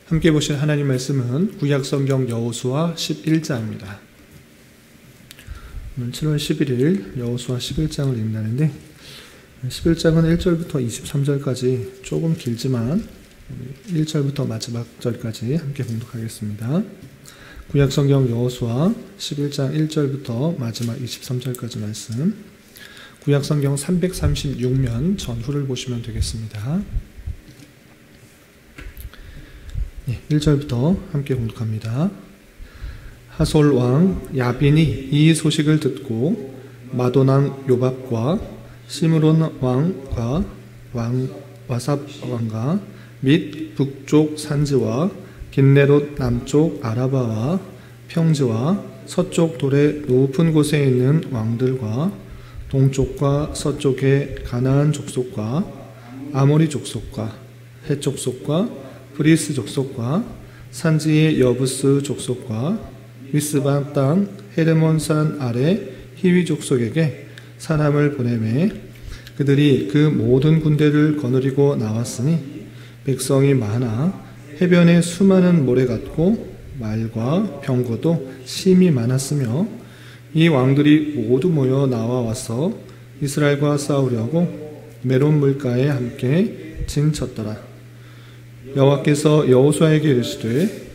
함께 보실 하나님 말씀은 구약성경 여호수아 11장입니다. 오늘 7월 11일 여호수아 11장을 읽는다는데 11장은 1절부터 23절까지 조금 길지만 1절부터 마지막 절까지 함께 봉독하겠습니다. 구약성경 여호수아 11장 1절부터 마지막 23절까지 말씀, 구약성경 336면 전후를 보시면 되겠습니다. 1절부터 함께 봉독합니다. 하솔 왕 야빈이 이 소식을 듣고 마돈 왕 요밥과 시므론 왕과 와삽 왕과 및 북쪽 산지와 긴네롯 남쪽 아라바와 평지와 서쪽 돌의 높은 곳에 있는 왕들과 동쪽과 서쪽의 가나안 족속과 아모리 족속과 헷 족속과 브리스 족속과 산지의 여부스 족속과 미스바 땅 헤르몬산 아래 히위 족속에게 사람을 보내매 그들이 그 모든 군대를 거느리고 나왔으니 백성이 많아 해변에 수많은 모래 같고 말과 병거도 심히 많았으며 이 왕들이 모두 모여 나와와서 이스라엘과 싸우려고 메론 물가에 함께 진쳤더라. 여호와께서 여호수아에게 이르시되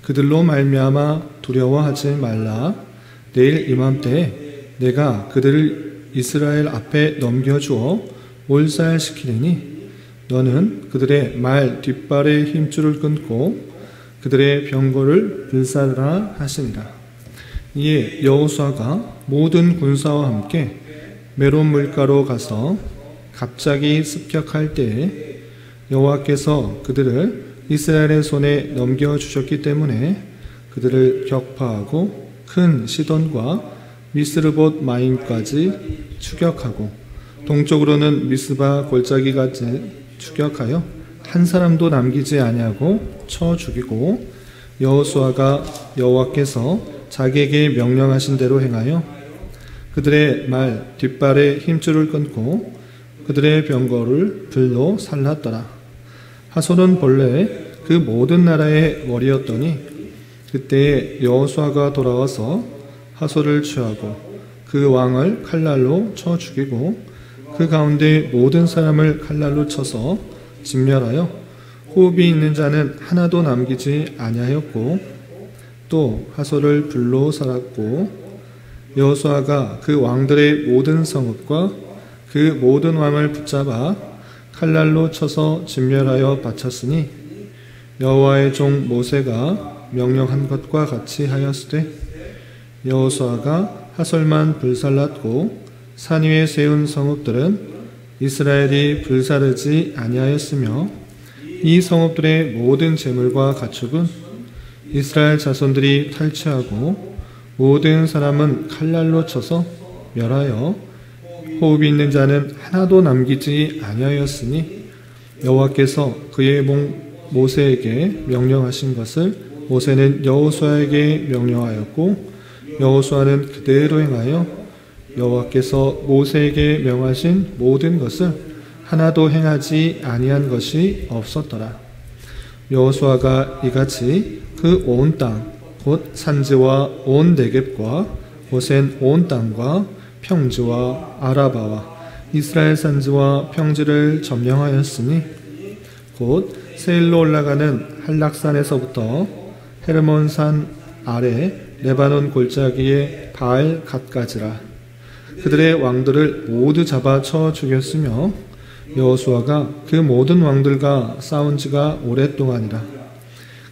그들로 말미암아 두려워하지 말라. 내일 이맘때에 내가 그들을 이스라엘 앞에 넘겨주어 몰살시키리니 너는 그들의 말 뒷발에 힘줄을 끊고 그들의 병거를 불살라 하시니라. 이에 여호수아가 모든 군사와 함께 메론 물가로 가서 갑자기 습격할 때에 여호와께서 그들을 이스라엘의 손에 넘겨주셨기 때문에 그들을 격파하고 큰 시돈과 미스르봇 마임까지 추격하고 동쪽으로는 미스바 골짜기까지 추격하여 한 사람도 남기지 아니하고 쳐 죽이고 여호수아가 여호와께서 자기에게 명령하신 대로 행하여 그들의 말 뒷발에 힘줄을 끊고 그들의 병거를 불로 살랐더라. 하솔은 본래 그 모든 나라의 머리였더니 그때에 여호수아가 돌아와서 하솔을 취하고 그 왕을 칼날로 쳐 죽이고 그 가운데 모든 사람을 칼날로 쳐서 진멸하여 호흡이 있는 자는 하나도 남기지 아니하였고 또 하솔을 불로 살았고 여호수아가 그 왕들의 모든 성읍과 그 모든 왕을 붙잡아 칼날로 쳐서 진멸하여 바쳤으니 여호와의 종 모세가 명령한 것과 같이 하였으되 여호수아가 하솔만 불살랐고 산 위에 세운 성읍들은 이스라엘이 불사르지 아니하였으며 이 성읍들의 모든 재물과 가축은 이스라엘 자손들이 탈취하고 모든 사람은 칼날로 쳐서 멸하여 호흡이 있는 자는 하나도 남기지 아니하였으니 여호와께서 그의 종 모세에게 명령하신 것을 모세는 여호수아에게 명령하였고 여호수아는 그대로 행하여 여호와께서 모세에게 명하신 모든 것을 하나도 행하지 아니한 것이 없었더라. 여호수아가 이같이 그 온 땅 곧 산지와 온 네겝과 고센 온 땅과 평지와 아라바와 이스라엘 산지와 평지를 점령하였으니 곧 세일로 올라가는 한락산에서부터 헤르몬산 아래 레바논 골짜기의 바알 갓까지라. 그들의 왕들을 모두 잡아 쳐 죽였으며 여호수아가 그 모든 왕들과 싸운 지가 오랫동안이라.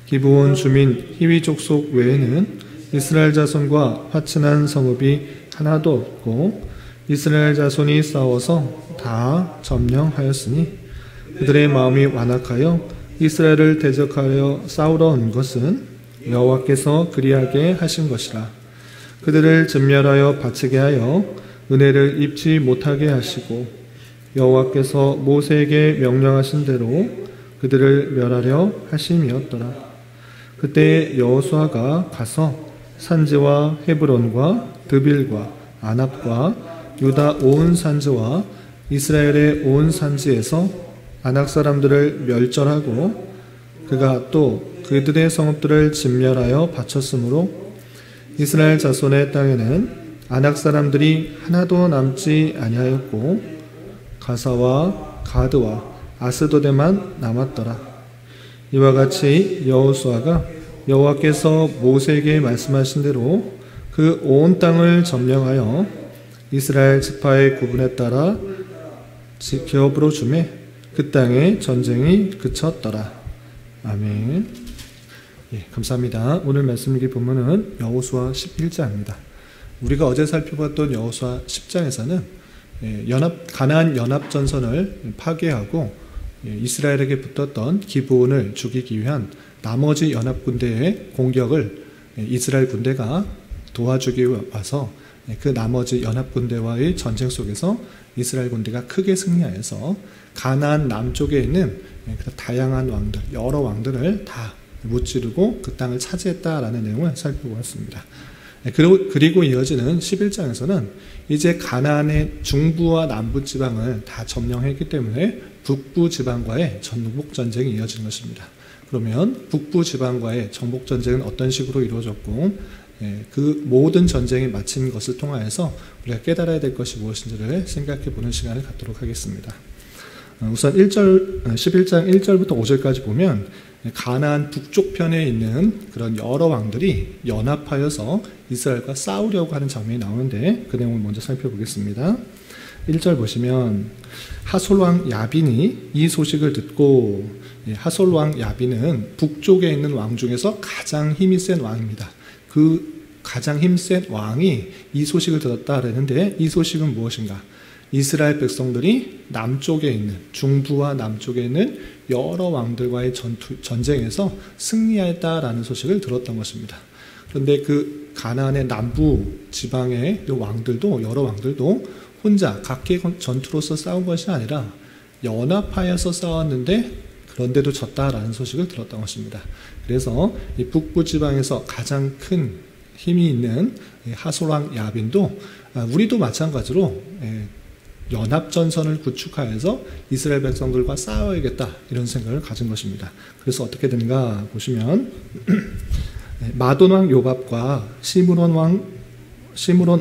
기브온 주민 히위 족속 외에는 이스라엘 자손과 화친한 성읍이 하나도 없고 이스라엘 자손이 싸워서 다 점령하였으니 그들의 마음이 완악하여 이스라엘을 대적하여 싸우러 온 것은 여호와께서 그리하게 하신 것이라. 그들을 진멸하여 바치게 하여 은혜를 입지 못하게 하시고 여호와께서 모세에게 명령하신 대로 그들을 멸하려 하심이었더라. 그때 여호수아가 가서 산지와 헤브론과 드빌과 아납과 유다 온 산지와 이스라엘의 온 산지에서 아낙 사람들을 멸절하고 그가 또 그들의 성읍들을 진멸하여 바쳤으므로 이스라엘 자손의 땅에는 아낙 사람들이 하나도 남지 아니하였고 가사와 가드와 아스도데만 남았더라. 이와 같이 여호수아가 여호와께서 모세에게 말씀하신 대로 그 온 땅을 점령하여 이스라엘 지파의 구분에 따라 기업으로 주매 그 땅에 전쟁이 그쳤더라. 아멘. 예, 감사합니다. 오늘 말씀 읽기 본문은 여호수아 11장입니다. 우리가 어제 살펴봤던 여호수아 10장에서는 가나안 연합전선을 파괴하고 이스라엘에게 붙었던 기브온을 죽이기 위한 나머지 연합군대의 공격을 이스라엘 군대가 도와주기 와서 그 나머지 연합군대와의 전쟁 속에서 이스라엘 군대가 크게 승리하여서 가나안 남쪽에 있는 다양한 왕들, 여러 왕들을 다 무찌르고 그 땅을 차지했다라는 내용을 살펴보았습니다. 그리고 이어지는 11장에서는 이제 가나안의 중부와 남부 지방을 다 점령했기 때문에 북부 지방과의 정복 전쟁이 이어지는 것입니다. 그러면 북부 지방과의 정복 전쟁은 어떤 식으로 이루어졌고 그 모든 전쟁이 마친 것을 통하여서 우리가 깨달아야 될 것이 무엇인지를 생각해 보는 시간을 갖도록 하겠습니다. 우선 11장 1절부터 5절까지 보면 가나안 북쪽 편에 있는 그런 여러 왕들이 연합하여서 이스라엘과 싸우려고 하는 장면이 나오는데 그 내용을 먼저 살펴보겠습니다. 1절 보시면 하솔왕 야빈이 이 소식을 듣고, 하솔왕 야빈은 북쪽에 있는 왕 중에서 가장 힘이 센 왕입니다. 그 가장 힘센 왕이 이 소식을 들었다 그랬는데 이 소식은 무엇인가? 이스라엘 백성들이 남쪽에 있는, 중부와 남쪽에 있는 여러 왕들과의 전쟁에서 승리했다라는 소식을 들었던 것입니다. 그런데 그 가나안의 남부 지방의 왕들도, 여러 왕들도 혼자 각계 전투로서 싸운 것이 아니라 연합하여서 싸웠는데 그런데도 졌다라는 소식을 들었던 것입니다. 그래서 이 북부 지방에서 가장 큰 힘이 있는 하솔왕 야빈도 우리도 마찬가지로 연합전선을 구축하여서 이스라엘 백성들과 싸워야겠다 이런 생각을 가진 것입니다. 그래서 어떻게 되는가 보시면 마돈왕 요밥과 시므론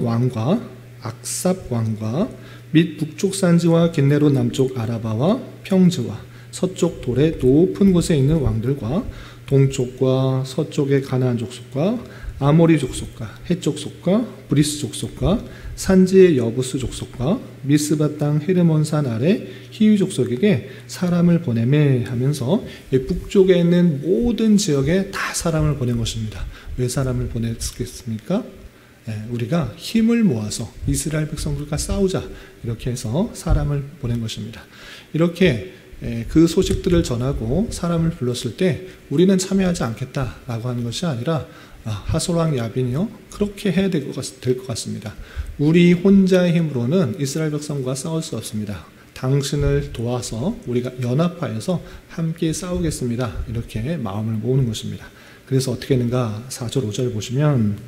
왕과 악삽 왕과 및 북쪽 산지와 긴네롯 남쪽 아라바와 평즈와 서쪽 돌의 높은 곳에 있는 왕들과 동쪽과 서쪽의 가나안 족속과 아모리 족속과 헷 족속과 브리스 족속과 산지의 여부스 족속과 미스바 땅 헤르몬산 아래 히위 족속에게 사람을 보내매 하면서 북쪽에 있는 모든 지역에 다 사람을 보낸 것입니다. 왜 사람을 보냈겠습니까? 우리가 힘을 모아서 이스라엘 백성들과 싸우자 이렇게 해서 사람을 보낸 것입니다. 이렇게 그 소식들을 전하고 사람을 불렀을 때 우리는 참여하지 않겠다라고 하는 것이 아니라 하솔왕 야빈이요 그렇게 해야 될 것 같습니다. 우리 혼자의 힘으로는 이스라엘 백성과 싸울 수 없습니다. 당신을 도와서 우리가 연합하여서 함께 싸우겠습니다. 이렇게 마음을 모으는 것입니다. 그래서 어떻게 했는가? 4절 5절 보시면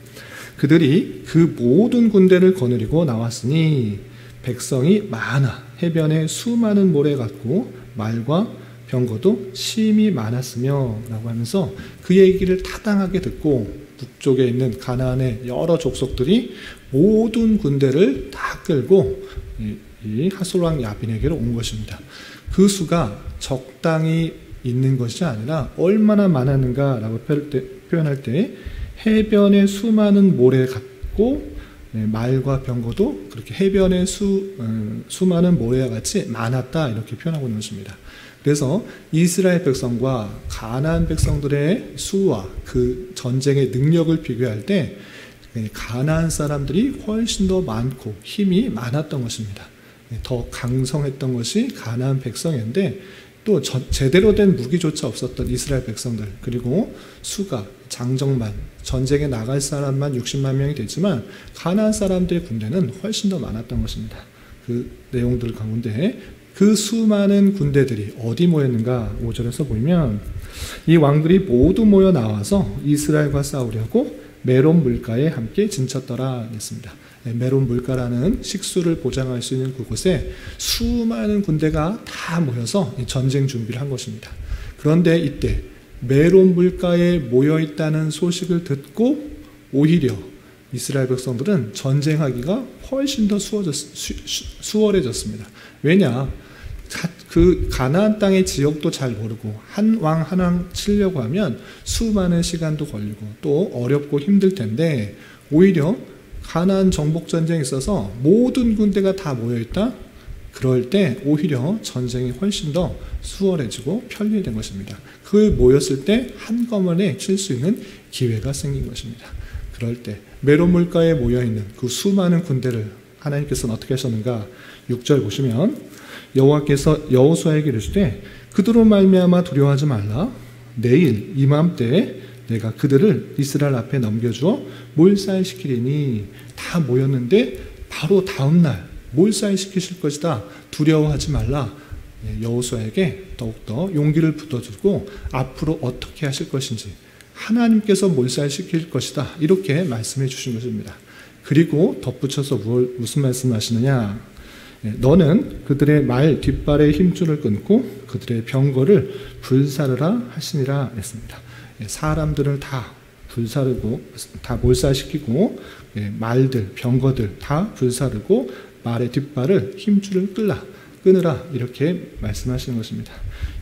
그들이 그 모든 군대를 거느리고 나왔으니 백성이 많아 해변에 수많은 모래 같고 말과 병거도 심히 많았으며 라고 하면서 그 얘기를 타당하게 듣고 북쪽에 있는 가나안의 여러 족속들이 모든 군대를 다 끌고 이 하솔왕 야빈에게로 온 것입니다. 그 수가 적당히 있는 것이 아니라 얼마나 많았는가라고 표현할 때 해변에 수많은 모래 같고 말과 병거도 그렇게 해변에 수많은 모래와 같이 많았다 이렇게 표현하고 있는 것입니다. 그래서 이스라엘 백성과 가나안 백성들의 수와 그 전쟁의 능력을 비교할 때 가나안 사람들이 훨씬 더 많고 힘이 많았던 것입니다. 더 강성했던 것이 가나안 백성인데 또 제대로 된 무기조차 없었던 이스라엘 백성들, 그리고 수가 장정만 전쟁에 나갈 사람만 60만 명이 됐지만 가나안 사람들의 군대는 훨씬 더 많았던 것입니다. 그 내용들 가운데 그 수많은 군대들이 어디 모였는가 5절에서 보면 이 왕들이 모두 모여 나와서 이스라엘과 싸우려고 메론 물가에 함께 진쳤더라 했습니다. 메론 물가라는 식수를 보장할 수 있는 그곳에 수많은 군대가 다 모여서 전쟁 준비를 한 것입니다. 그런데 이때 메론 물가에 모여 있다는 소식을 듣고 오히려 이스라엘 백성들은 전쟁하기가 훨씬 더 수월해졌습니다. 왜냐? 그 가나안 땅의 지역도 잘 모르고 한 왕 치려고 하면 수많은 시간도 걸리고 또 어렵고 힘들 텐데, 오히려 가나안 정복 전쟁에 있어서 모든 군대가 다 모여있다? 그럴 때 오히려 전쟁이 훨씬 더 수월해지고 편리해진 것입니다. 그 모였을 때 한꺼번에 칠 수 있는 기회가 생긴 것입니다. 그럴 때 메론 물가에 모여있는 그 수많은 군대를 하나님께서는 어떻게 하셨는가? 6절 보시면 여호와께서 여호수아에게 이르시되 그들로 말미암아 두려워하지 말라. 내일 이맘때 내가 그들을 이스라엘 앞에 넘겨주어 몰살시키리니. 다 모였는데 바로 다음날 몰살시키실 것이다. 두려워하지 말라. 여호수아에게 더욱더 용기를 붙여주고 앞으로 어떻게 하실 것인지, 하나님께서 몰살시킬 것이다, 이렇게 말씀해 주신 것입니다. 그리고 덧붙여서 무슨 말씀하시느냐? 너는 그들의 말 뒷발의 힘줄을 끊고 그들의 병거를 불사르라 하시니라 했습니다. 사람들을 다 불사르고 다 몰살시키고 말들, 병거들 다 불사르고 말의 뒷발을 힘줄을 끊으라, 이렇게 말씀하시는 것입니다.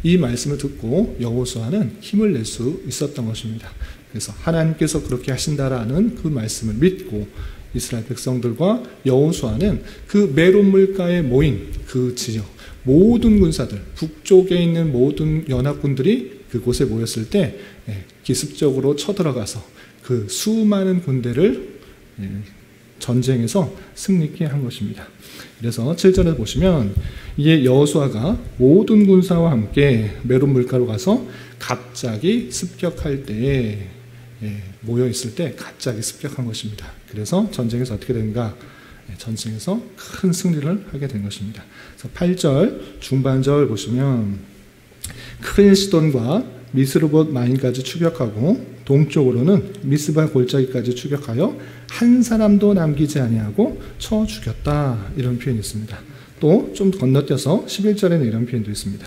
이 말씀을 듣고 여호수아는 힘을 낼 수 있었던 것입니다. 그래서 하나님께서 그렇게 하신다라는 그 말씀을 믿고 이스라엘 백성들과 여호수아는 그 메론 물가에 모인 그 지역 모든 군사들, 북쪽에 있는 모든 연합군들이 그곳에 모였을 때 기습적으로 쳐들어가서 그 수많은 군대를 전쟁에서 승리케 한 것입니다. 그래서 7절을 보시면 이에 여호수아가 모든 군사와 함께 메론 물가로 가서 갑자기 습격할 때에 모여 있을 때 갑자기 습격한 것입니다. 그래서 전쟁에서 어떻게 되는가? 전쟁에서 큰 승리를 하게 된 것입니다. 그래서 8절 중반절 보시면 큰 시돈과 미스르봇 마임까지 추격하고 동쪽으로는 미스바 골짜기까지 추격하여 한 사람도 남기지 아니하고 쳐 죽였다, 이런 표현이 있습니다. 또 좀 건너뛰어서 11절에는 이런 표현도 있습니다.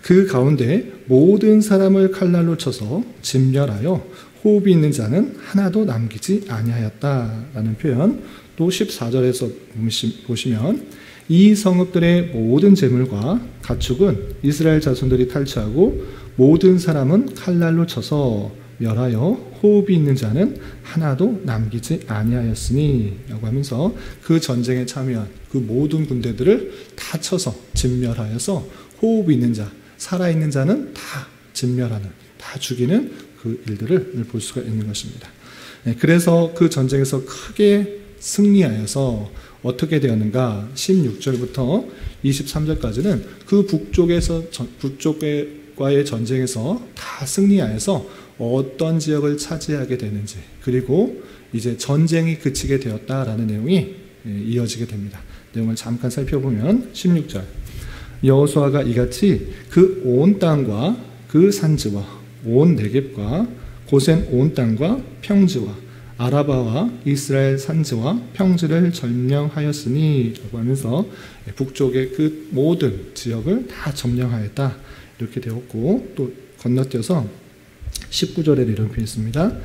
그 가운데 모든 사람을 칼날로 쳐서 진멸하여 호흡이 있는 자는 하나도 남기지 아니하였다라는 표현. 또 14절에서 보시면 이 성읍들의 모든 재물과 가축은 이스라엘 자손들이 탈취하고 모든 사람은 칼날로 쳐서 멸하여 호흡이 있는 자는 하나도 남기지 아니하였으니 라고 하면서 그 전쟁에 참여한 그 모든 군대들을 다 쳐서 진멸하여서 호흡이 있는 자, 살아있는 자는 다 진멸하는, 다 죽이는 그 일들을 볼 수가 있는 것입니다. 그래서 그 전쟁에서 크게 승리하여서 어떻게 되었는가? 16절부터 23절까지는 그 북쪽과의 전쟁에서 다 승리하여서 어떤 지역을 차지하게 되는지, 그리고 이제 전쟁이 그치게 되었다라는 내용이 이어지게 됩니다. 내용을 잠깐 살펴보면 16절 여호수아가 이같이 그 온 땅과 그 산지와 온 네겝과 고센 온 땅과 평지와 아라바와 이스라엘 산지와 평지를 점령하였으니 라고 하면서 북쪽의 그 모든 지역을 다 점령하였다, 이렇게 되었고, 또 건너뛰어서 19절에 이런 표현이 있습니다.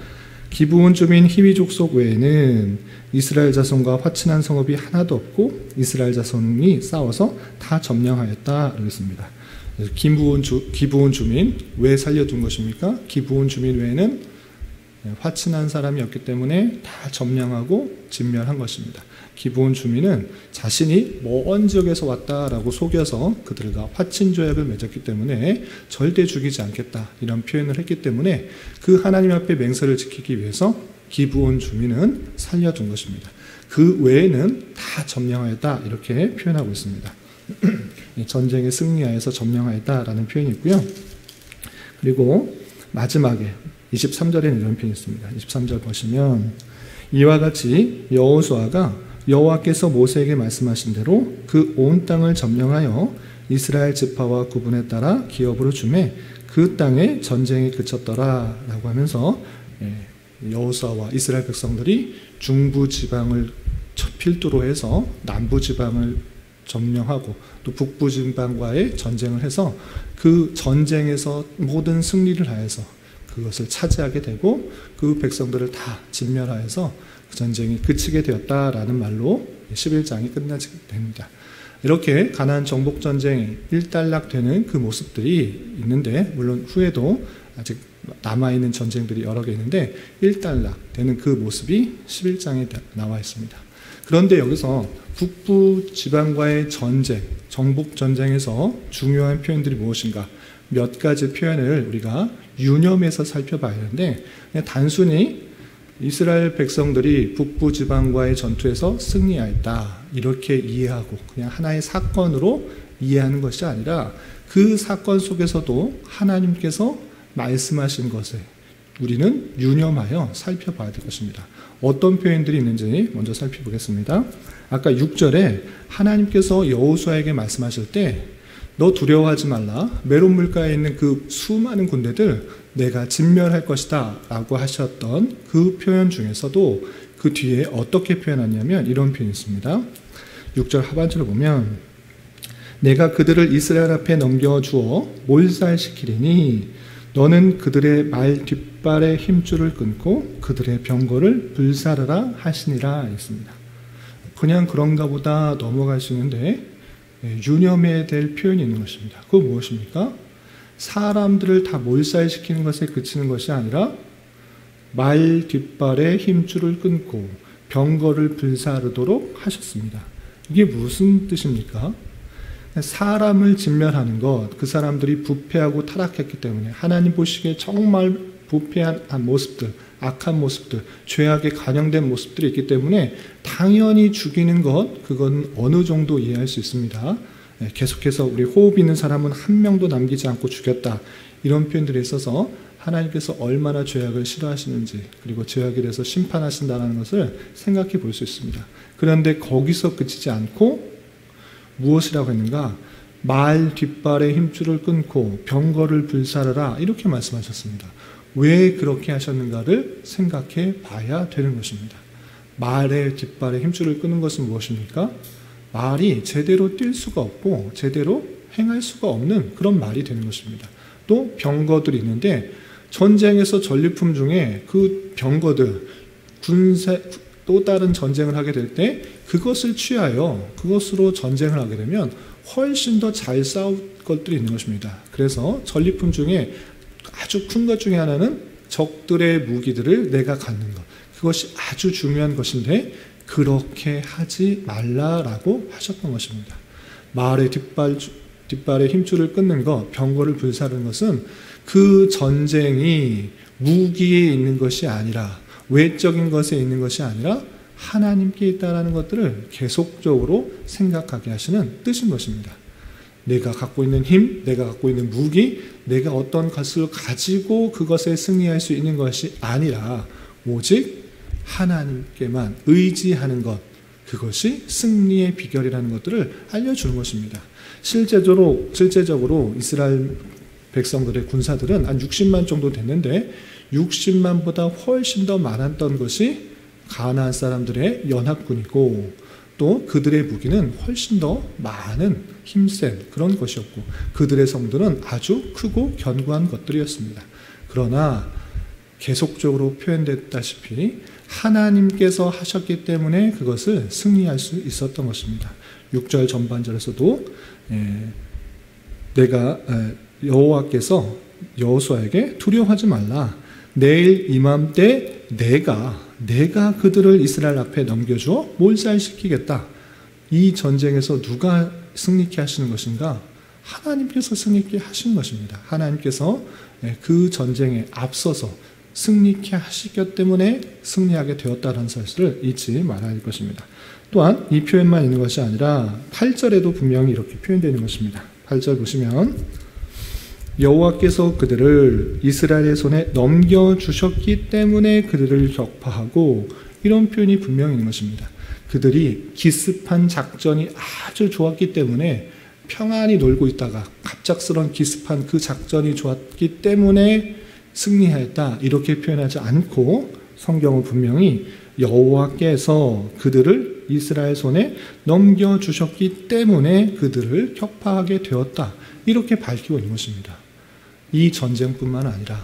기브온 주민 히위 족속 외에는 이스라엘 자손과 화친한 성읍이 하나도 없고 이스라엘 자손이 싸워서 다 점령하였다, 그러겠습니다. 기브온 주민 왜 살려둔 것입니까? 기브온 주민 외에는 화친한 사람이 없기 때문에 다 점령하고 진멸한 것입니다. 기브온 주민은 자신이 먼 지역에서 왔다라고 속여서 그들과 화친 조약을 맺었기 때문에 절대 죽이지 않겠다, 이런 표현을 했기 때문에 그 하나님 앞에 맹세를 지키기 위해서 기브온 주민은 살려둔 것입니다. 그 외에는 다 점령하였다, 이렇게 표현하고 있습니다. 전쟁에 승리하여서 점령하였다라는 표현이 있고요. 그리고 마지막에 23절에는 이런 표현이 있습니다. 23절 보시면 이와 같이 여호수아가 여호와께서 모세에게 말씀하신 대로 그 온 땅을 점령하여 이스라엘 지파와 구분에 따라 기업으로 주매 그 땅에 전쟁이 그쳤더라 라고 하면서 여호수아와 이스라엘 백성들이 중부 지방을 필두로 해서 남부 지방을 점령하고 또 북부 지방과의 전쟁을 해서 그 전쟁에서 모든 승리를 하여서 그것을 차지하게 되고 그 백성들을 다 진멸하여서 그 전쟁이 그치게 되었다라는 말로 11장이 끝나게 됩니다. 이렇게 가나안 정복 전쟁이 일단락되는 그 모습들이 있는데, 물론 후에도 아직 남아있는 전쟁들이 여러 개 있는데 일단락되는 그 모습이 11장에 나와 있습니다. 그런데 여기서 북부 지방과의 전쟁, 정복 전쟁에서 중요한 표현들이 무엇인가, 몇 가지 표현을 우리가 유념해서 살펴봐야 하는데, 그냥 단순히 이스라엘 백성들이 북부 지방과의 전투에서 승리하였다 이렇게 이해하고 그냥 하나의 사건으로 이해하는 것이 아니라 그 사건 속에서도 하나님께서 말씀하신 것을 우리는 유념하여 살펴봐야 될 것입니다. 어떤 표현들이 있는지 먼저 살펴보겠습니다. 아까 6절에 하나님께서 여호수아에게 말씀하실 때 너 두려워하지 말라, 메론 물가에 있는 그 수많은 군대들 내가 진멸할 것이다 라고 하셨던 그 표현 중에서도 그 뒤에 어떻게 표현하냐면 이런 표현이 있습니다. 6절 하반절을 보면 내가 그들을 이스라엘 앞에 넘겨주어 몰살시키리니 너는 그들의 말 뒷발의 힘줄을 끊고 그들의 병거를 불사르라 하시니라 했습니다. 그냥 그런가 보다 넘어갈 수 있는데 유념해야 될 표현이 있는 것입니다. 그거 무엇입니까? 사람들을 다 몰살시키는 것에 그치는 것이 아니라 말 뒷발의 힘줄을 끊고 병거를 불사르도록 하셨습니다. 이게 무슨 뜻입니까? 사람을 진멸하는 것, 그 사람들이 부패하고 타락했기 때문에 하나님 보시기에 정말 부패한 모습들, 악한 모습들, 죄악에 관영된 모습들이 있기 때문에 당연히 죽이는 것, 그건 어느 정도 이해할 수 있습니다. 계속해서 우리 호흡 있는 사람은 한 명도 남기지 않고 죽였다, 이런 표현들이 있어서 하나님께서 얼마나 죄악을 싫어하시는지, 그리고 죄악에 대해서 심판하신다는 것을 생각해 볼 수 있습니다. 그런데 거기서 그치지 않고 무엇이라고 했는가? 말 뒷발의 힘줄을 끊고 병거를 불사르라 이렇게 말씀하셨습니다. 왜 그렇게 하셨는가를 생각해 봐야 되는 것입니다. 말의 뒷발의 힘줄을 끊는 것은 무엇입니까? 말이 제대로 뛸 수가 없고 제대로 행할 수가 없는 그런 말이 되는 것입니다. 또 병거들이 있는데 전쟁에서 전리품 중에 그 병거들, 군사 또 다른 전쟁을 하게 될 때 그것을 취하여 그것으로 전쟁을 하게 되면 훨씬 더 잘 싸울 것들이 있는 것입니다. 그래서 전리품 중에 아주 큰 것 중에 하나는 적들의 무기들을 내가 갖는 것, 그것이 아주 중요한 것인데 그렇게 하지 말라라고 하셨던 것입니다. 말의 뒷발의 힘줄을 끊는 것, 병거를 불사르는 것은 그 전쟁이 무기에 있는 것이 아니라, 외적인 것에 있는 것이 아니라 하나님께 있다라는 것들을 계속적으로 생각하게 하시는 뜻인 것입니다. 내가 갖고 있는 힘, 내가 갖고 있는 무기, 내가 어떤 것을 가지고 그것에 승리할 수 있는 것이 아니라 오직 하나님께만 의지하는 것, 그것이 승리의 비결이라는 것들을 알려주는 것입니다. 실제적으로 이스라엘 백성들의 군사들은 한 60만 정도 됐는데 60만보다 훨씬 더 많았던 것이 가나안 사람들의 연합군이고, 또 그들의 무기는 훨씬 더 많은 힘센 그런 것이었고, 그들의 성들은 아주 크고 견고한 것들이었습니다. 그러나 계속적으로 표현됐다시피 하나님께서 하셨기 때문에 그것을 승리할 수 있었던 것입니다. 6절 전반절에서도 내가 여호와께서 여호수아에게 두려워하지 말라, 내일 이맘때 내가 그들을 이스라엘 앞에 넘겨주어 몰살시키겠다. 이 전쟁에서 누가 승리케 하시는 것인가? 하나님께서 승리케 하신 것입니다. 하나님께서 그 전쟁에 앞서서 승리케 하시기 때문에 승리하게 되었다는 사실을 잊지 말아야 할 것입니다. 또한 이 표현만 있는 것이 아니라 8절에도 분명히 이렇게 표현되는 것입니다. 8절 보시면 여호와께서 그들을 이스라엘의 손에 넘겨주셨기 때문에 그들을 격파하고, 이런 표현이 분명히 있는 것입니다. 그들이 기습한 작전이 아주 좋았기 때문에 평안히 놀고 있다가 갑작스런 기습한 그 작전이 좋았기 때문에 승리하였다, 이렇게 표현하지 않고 성경은 분명히 여호와께서 그들을 이스라엘 손에 넘겨주셨기 때문에 그들을 격파하게 되었다, 이렇게 밝히고 있는 것입니다. 이 전쟁뿐만 아니라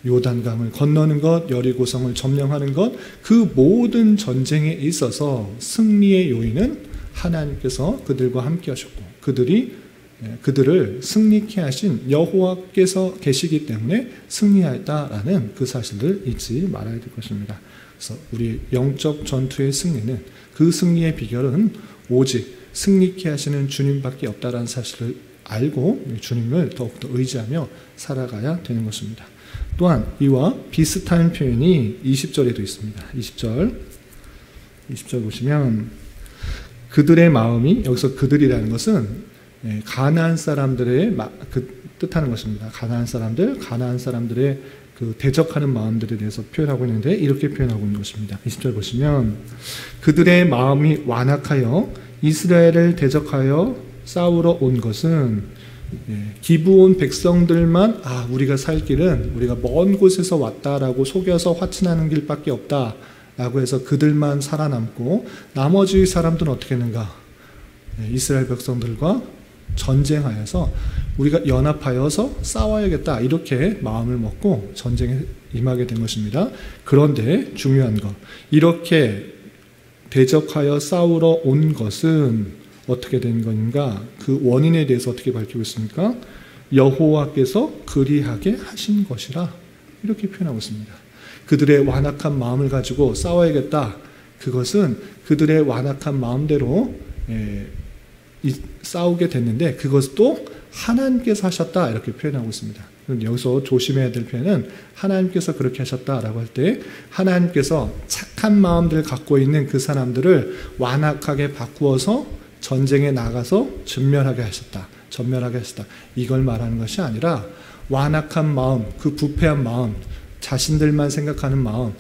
요단강을 건너는 것, 여리고성을 점령하는 것, 그 모든 전쟁에 있어서 승리의 요인은 하나님께서 그들과 함께 하셨고 그들을 승리케 하신 여호와께서 계시기 때문에 승리하였다라는 그 사실을 잊지 말아야 될 것입니다. 그래서 우리 영적 전투의 승리는, 그 승리의 비결은 오직 승리케 하시는 주님밖에 없다라는 사실을 알고 주님을 더욱더 의지하며 살아가야 되는 것입니다. 또한 이와 비슷한 표현이 20절에도 있습니다. 20절 보시면 그들의 마음이, 여기서 그들이라는 것은 가나안 사람들의 뜻하는 것입니다. 가나안 사람들의 그 대적하는 마음들에 대해서 표현하고 있는데 이렇게 표현하고 있는 것입니다. 20절 보시면 그들의 마음이 완악하여 이스라엘을 대적하여 싸우러 온 것은 기브온 백성들만 우리가 살 길은 우리가 먼 곳에서 왔다라고 속여서 화친하는 길밖에 없다라고 해서 그들만 살아남고 나머지 사람들은 어떻게 했는가? 이스라엘 백성들과 전쟁하여서 우리가 연합하여서 싸워야겠다 이렇게 마음을 먹고 전쟁에 임하게 된 것입니다. 그런데 중요한 것, 이렇게 대적하여 싸우러 온 것은 어떻게 된 것인가? 그 원인에 대해서 어떻게 밝히고 있습니까? 여호와께서 그리하게 하신 것이라 이렇게 표현하고 있습니다. 그들의 완악한 마음을 가지고 싸워야겠다. 그것은 그들의 완악한 마음대로 싸우게 됐는데 그것도 하나님께서 하셨다 이렇게 표현하고 있습니다. 여기서 조심해야 될 표현은 하나님께서 그렇게 하셨다라고 할 때 하나님께서 착한 마음들을 갖고 있는 그 사람들을 완악하게 바꾸어서 전쟁에 나가서 전멸하게 하셨다. 이걸 말하는 것이 아니라 완악한 마음, 그 부패한 마음, 자신들만 생각하는 마음,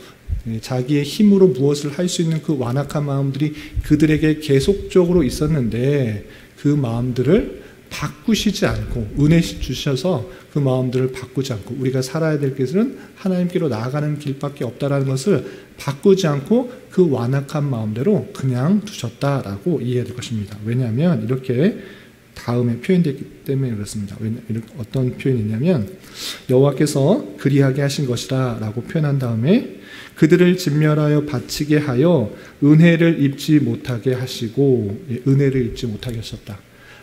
자기의 힘으로 무엇을 할 수 있는 그 완악한 마음들이 그들에게 계속적으로 있었는데 그 마음들을 바꾸시지 않고 은혜 주셔서 그 마음들을 바꾸지 않고 우리가 살아야 될 길은 하나님께로 나아가는 길밖에 없다라는 것을 바꾸지 않고 그 완악한 마음대로 그냥 두셨다라고 이해해야 될 것입니다. 왜냐하면 이렇게 다음에 표현되기 때문에 그렇습니다. 어떤 표현이냐면 여호와께서 그리하게 하신 것이다 라고 표현한 다음에 그들을 진멸하여 바치게 하여 은혜를 입지 못하게 하시고, 은혜를 입지 못하게 하셨다.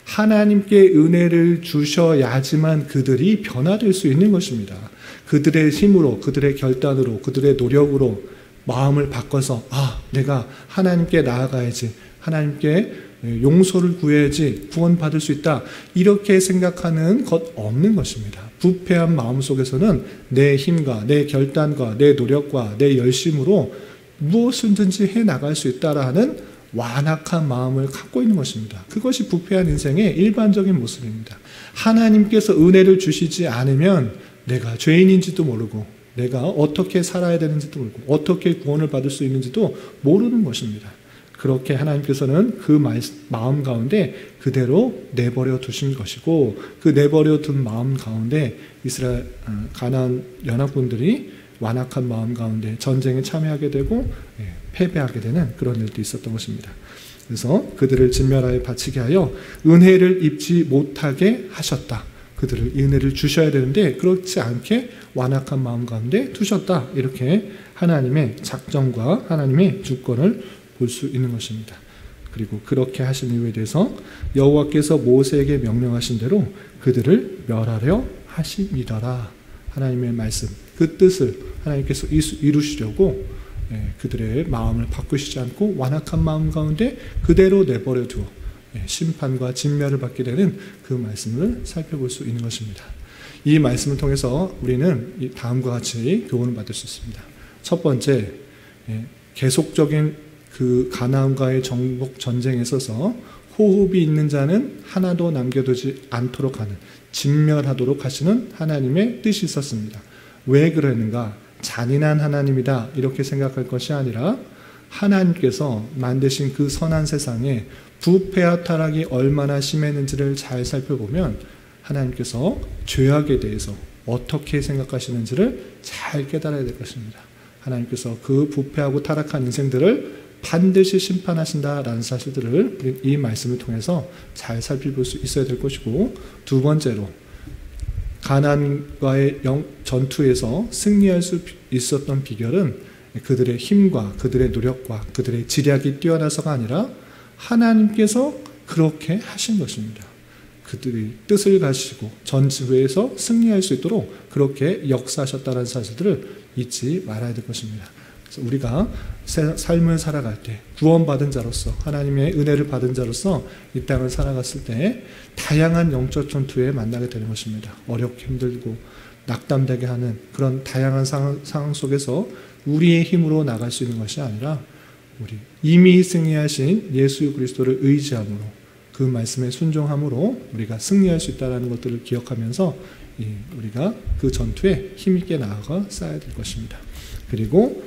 하나님께 은혜를 주셔야지만 그들이 변화될 수 있는 것입니다. 그들의 힘으로, 그들의 결단으로, 그들의 노력으로 마음을 바꿔서 내가 하나님께 나아가야지, 하나님께 용서를 구해야지 구원받을 수 있다 이렇게 생각하는 것 없는 것입니다. 부패한 마음 속에서는 내 힘과 내 결단과 내 노력과 내 열심으로 무엇이든지 해나갈 수 있다라는 완악한 마음을 갖고 있는 것입니다. 그것이 부패한 인생의 일반적인 모습입니다. 하나님께서 은혜를 주시지 않으면 내가 죄인인지도 모르고 내가 어떻게 살아야 되는지도 모르고 어떻게 구원을 받을 수 있는지도 모르는 것입니다. 그렇게 하나님께서는 그 마음 가운데 그대로 내버려 두신 것이고 그 내버려 둔 마음 가운데 이스라엘 가나안 연합군들이 완악한 마음 가운데 전쟁에 참여하게 되고 패배하게 되는 그런 일도 있었던 것입니다. 그래서 그들을 진멸하여 바치게 하여 은혜를 입지 못하게 하셨다. 그들을 은혜를 주셔야 되는데 그렇지 않게 완악한 마음 가운데 두셨다. 이렇게 하나님의 작정과 하나님의 주권을 볼 수 있는 것입니다. 그리고 그렇게 하신 이유에 대해서 여호와께서 모세에게 명령하신 대로 그들을 멸하려 하심이더라. 하나님의 말씀, 그 뜻을 하나님께서 이루시려고 그들의 마음을 바꾸시지 않고 완악한 마음 가운데 그대로 내버려 두어 심판과 진멸을 받게 되는 그 말씀을 살펴볼 수 있는 것입니다. 이 말씀을 통해서 우리는 다음과 같이 교훈을 받을 수 있습니다. 첫 번째, 계속적인 그 가나안과의 정복 전쟁에 있어서 호흡이 있는 자는 하나도 남겨두지 않도록 하는, 진멸하도록 하시는 하나님의 뜻이 있었습니다. 왜 그랬는가? 잔인한 하나님이다 이렇게 생각할 것이 아니라 하나님께서 만드신 그 선한 세상에 부패와 타락이 얼마나 심했는지를 잘 살펴보면 하나님께서 죄악에 대해서 어떻게 생각하시는지를 잘 깨달아야 될 것입니다. 하나님께서 그 부패하고 타락한 인생들을 반드시 심판하신다라는 사실들을 이 말씀을 통해서 잘 살펴볼 수 있어야 될 것이고, 두 번째로 가나안과의 전투에서 승리할 수 있었던 비결은 그들의 힘과 그들의 노력과 그들의 지략이 뛰어나서가 아니라 하나님께서 그렇게 하신 것입니다. 그들이 뜻을 가지고 전투에서 승리할 수 있도록 그렇게 역사하셨다는 사실들을 잊지 말아야 될 것입니다. 그래서 우리가 삶을 살아갈 때 구원받은 자로서 하나님의 은혜를 받은 자로서 이 땅을 살아갔을 때 다양한 영적 전투에 만나게 되는 것입니다. 어렵고 힘들고 낙담되게 하는 그런 다양한 상황 속에서 우리의 힘으로 나갈 수 있는 것이 아니라 우리 이미 승리하신 예수 그리스도를 의지함으로 그 말씀에 순종함으로 우리가 승리할 수 있다는 것들을 기억하면서 우리가 그 전투에 힘있게 나아가 싸야 될 것입니다. 그리고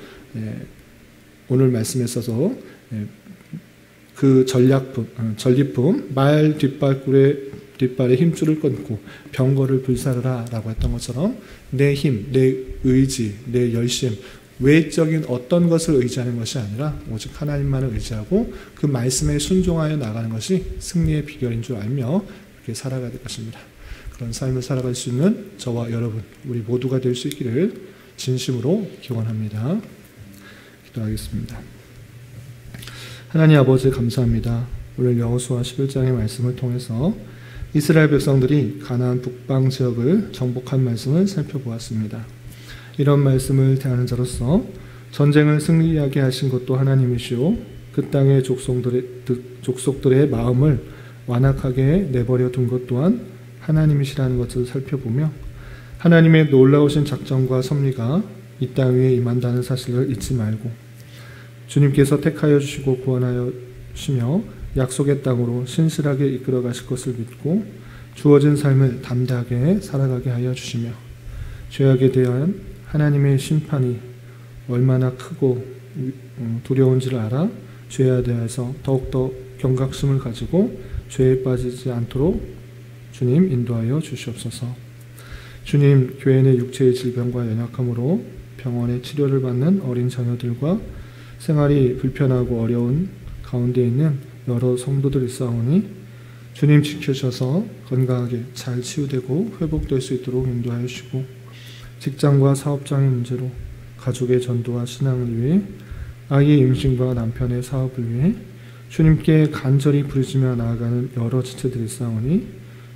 오늘 말씀에 있어서 그 전리품 말 뒷발에 힘줄을 끊고 병거를 불사르라 라고 했던 것처럼 내 힘, 내 의지, 내 열심, 외적인 어떤 것을 의지하는 것이 아니라 오직 하나님만을 의지하고 그 말씀에 순종하여 나가는 것이 승리의 비결인 줄 알며 그렇게 살아가야 될 것입니다. 그런 삶을 살아갈 수 있는 저와 여러분, 우리 모두가 될 수 있기를 진심으로 기원합니다. 기도하겠습니다. 하나님 아버지 감사합니다. 오늘 여호수아 11장의 말씀을 통해서 이스라엘 백성들이 가나안 북방 지역을 정복한 말씀을 살펴보았습니다. 이런 말씀을 대하는 자로서 전쟁을 승리하게 하신 것도 하나님이시오, 그 땅의 족속들의 마음을 완악하게 내버려 둔 것 또한 하나님이시라는 것을 살펴보며 하나님의 놀라우신 작정과 섭리가 이 땅 위에 임한다는 사실을 잊지 말고 주님께서 택하여 주시고 구원하여 주시며 약속의 땅으로 신실하게 이끌어 가실 것을 믿고 주어진 삶을 담대하게 살아가게 하여 주시며 죄악에 대한 하나님의 심판이 얼마나 크고 두려운지를 알아 죄에 대해서 더욱더 경각심을 가지고 죄에 빠지지 않도록 주님 인도하여 주시옵소서. 주님, 교회 내 육체의 질병과 연약함으로 병원에 치료를 받는 어린 자녀들과 생활이 불편하고 어려운 가운데 있는 여러 성도들이 있사오니 주님 지켜주셔서 건강하게 잘 치유되고 회복될 수 있도록 인도하여 주시고 직장과 사업장의 문제로 가족의 전도와 신앙을 위해 아이의 임신과 남편의 사업을 위해 주님께 간절히 부르짖며 나아가는 여러 지체들이 있사오니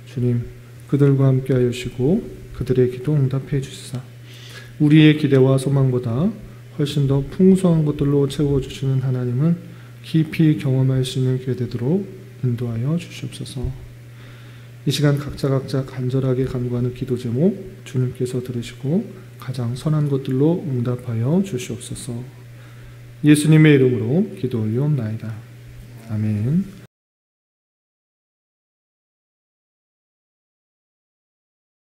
주님 그들과 함께 하여 주시고 그들의 기도 응답해 주시사 우리의 기대와 소망보다 훨씬 더 풍성한 것들로 채워주시는 하나님은 깊이 경험할 수 있는 기회 되도록 인도하여 주시옵소서. 이 시간 각자 간절하게 간구하는 기도 제목 주님께서 들으시고 가장 선한 것들로 응답하여 주시옵소서. 예수님의 이름으로 기도 올리옵나이다. 아멘.